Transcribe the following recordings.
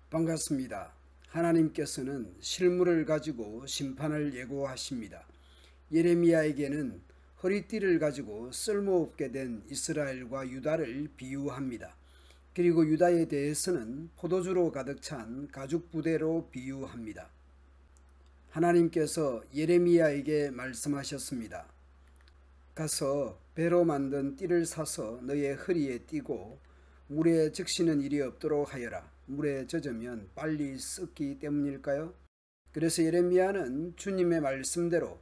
반갑습니다. 하나님께서는 실물을 가지고 심판을 예고하십니다. 예레미야에게는 허리띠를 가지고 쓸모없게 된 이스라엘과 유다를 비유합니다. 그리고 유다에 대해서는 포도주로 가득 찬 가죽 부대로 비유합니다. 하나님께서 예레미야에게 말씀하셨습니다. 가서 배로 만든 띠를 사서 너의 허리에 띠고 물에 적시는 일이 없도록 하여라. 물에 젖으면 빨리 썩기 때문일까요? 그래서 예레미야는 주님의 말씀대로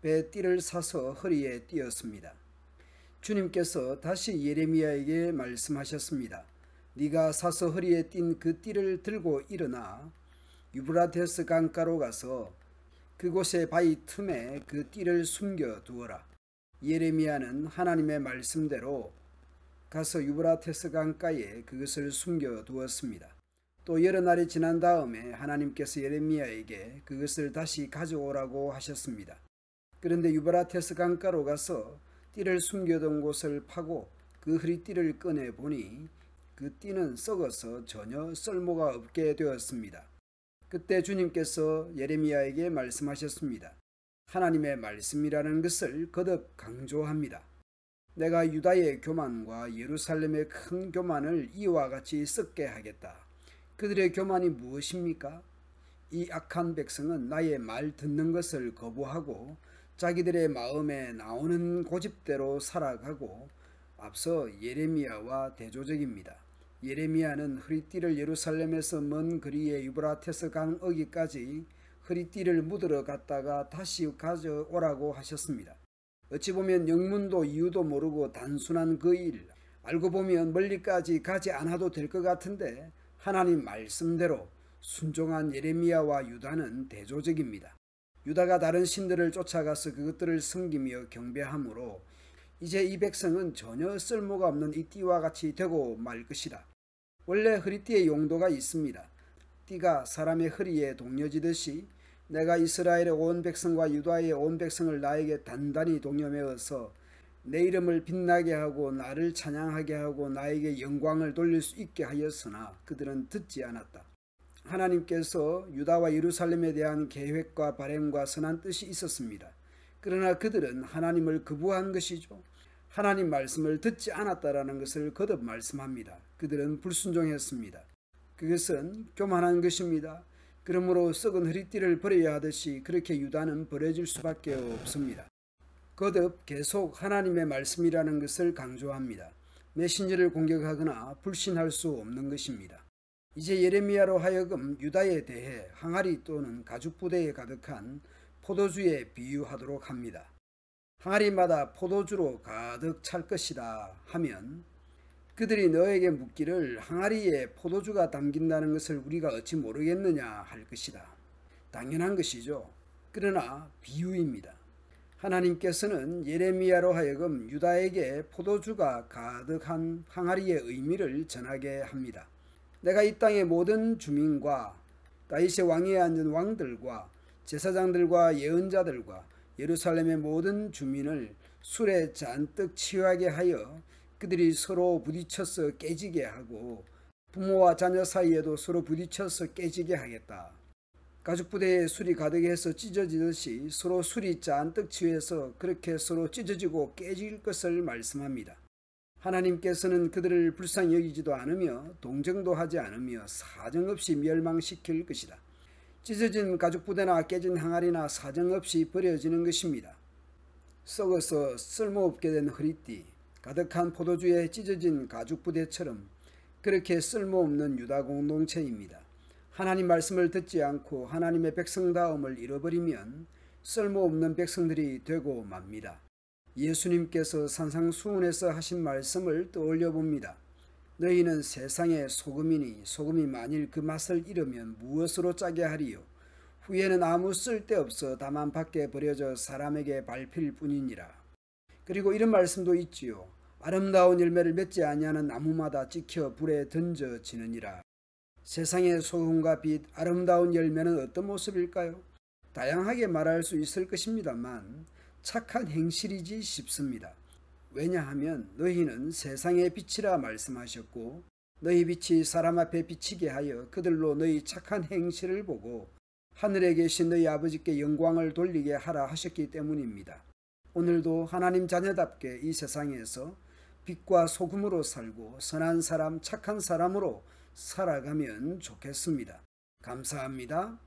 배 띠를 사서 허리에 띠었습니다. 주님께서 다시 예레미야에게 말씀하셨습니다. 네가 사서 허리에 띈 그 띠를 들고 일어나 유브라테스 강가로 가서 그곳의 바위 틈에 그 띠를 숨겨 두어라. 예레미야는 하나님의 말씀대로 가서 유브라테스 강가에 그것을 숨겨 두었습니다. 또 여러 날이 지난 다음에 하나님께서 예레미야에게 그것을 다시 가져오라고 하셨습니다. 그런데 유브라테스 강가로 가서 띠를 숨겨둔 곳을 파고 그 허리띠를 꺼내 보니 그 띠는 썩어서 전혀 쓸모가 없게 되었습니다. 그때 주님께서 예레미야에게 말씀하셨습니다. 하나님의 말씀이라는 것을 거듭 강조합니다. 내가 유다의 교만과 예루살렘의 큰 교만을 이와 같이 썩게 하겠다. 그들의 교만이 무엇입니까? 이 악한 백성은 나의 말 듣는 것을 거부하고 자기들의 마음에 나오는 고집대로 살아가고 앞서 예레미야와 대조적입니다. 예레미야는 허리띠를 예루살렘에서 먼 거리의 유브라테스 강 어기까지 허리띠를 묻으러 갔다가 다시 가져오라고 하셨습니다. 어찌 보면 영문도 이유도 모르고 단순한 그 일, 알고 보면 멀리까지 가지 않아도 될 것 같은데 하나님 말씀대로 순종한 예레미야와 유다는 대조적입니다. 유다가 다른 신들을 쫓아가서 그것들을 섬기며 경배하므로 이제 이 백성은 전혀 쓸모가 없는 이 띠와 같이 되고 말 것이다. 원래 허리띠의 용도가 있습니다. 띠가 사람의 허리에 동여지듯이 내가 이스라엘의 온 백성과 유다의 온 백성을 나에게 단단히 동여매어서 내 이름을 빛나게 하고 나를 찬양하게 하고 나에게 영광을 돌릴 수 있게 하였으나 그들은 듣지 않았다. 하나님께서 유다와 예루살렘에 대한 계획과 발행과 선한 뜻이 있었습니다. 그러나 그들은 하나님을 거부한 것이죠. 하나님 말씀을 듣지 않았다라는 것을 거듭 말씀합니다. 그들은 불순종했습니다. 그것은 교만한 것입니다. 그러므로 썩은 허리띠를 버려야 하듯이 그렇게 유다는 버려질 수밖에 없습니다. 거듭 계속 하나님의 말씀이라는 것을 강조합니다. 메신저를 공격하거나 불신할 수 없는 것입니다. 이제 예레미야로 하여금 유다에 대해 항아리 또는 가죽 부대에 가득한 포도주에 비유하도록 합니다. 항아리마다 포도주로 가득 찰 것이다 하면 그들이 너에게 묻기를 항아리에 포도주가 담긴다는 것을 우리가 어찌 모르겠느냐 할 것이다. 당연한 것이죠. 그러나 비유입니다. 하나님께서는 예레미야로 하여금 유다에게 포도주가 가득한 항아리의 의미를 전하게 합니다. 내가 이 땅의 모든 주민과 다윗의 왕위에 앉은 왕들과 제사장들과 예언자들과 예루살렘의 모든 주민을 술에 잔뜩 취하게 하여 그들이 서로 부딪혀서 깨지게 하고 부모와 자녀 사이에도 서로 부딪혀서 깨지게 하겠다. 가죽부대에 술이 가득해서 찢어지듯이 서로 술이 잔뜩 취해서 그렇게 서로 찢어지고 깨질 것을 말씀합니다. 하나님께서는 그들을 불쌍히 여기지도 않으며 동정도 하지 않으며 사정없이 멸망시킬 것이다. 찢어진 가죽부대나 깨진 항아리나 사정없이 버려지는 것입니다. 썩어서 쓸모없게 된 허리띠, 가득한 포도주에 찢어진 가죽부대처럼 그렇게 쓸모없는 유다 공동체입니다. 하나님 말씀을 듣지 않고 하나님의 백성다움을 잃어버리면 쓸모없는 백성들이 되고 맙니다. 예수님께서 산상수훈에서 하신 말씀을 떠올려 봅니다. 너희는 세상의 소금이니 소금이 만일 그 맛을 잃으면 무엇으로 짜게 하리요? 후에는 아무 쓸데없어 다만 밖에 버려져 사람에게 밟힐 뿐이니라. 그리고 이런 말씀도 있지요. 아름다운 열매를 맺지 아니하는 나무마다 찍혀 불에 던져지느니라. 세상의 소금과 빛, 아름다운 열매는 어떤 모습일까요? 다양하게 말할 수 있을 것입니다만 착한 행실이지 싶습니다. 왜냐하면 너희는 세상의 빛이라 말씀하셨고 너희 빛이 사람 앞에 비치게 하여 그들로 너희 착한 행실을 보고 하늘에 계신 너희 아버지께 영광을 돌리게 하라 하셨기 때문입니다. 오늘도 하나님 자녀답게 이 세상에서 빛과 소금으로 살고 선한 사람, 착한 사람으로 살아가면 좋겠습니다. 감사합니다.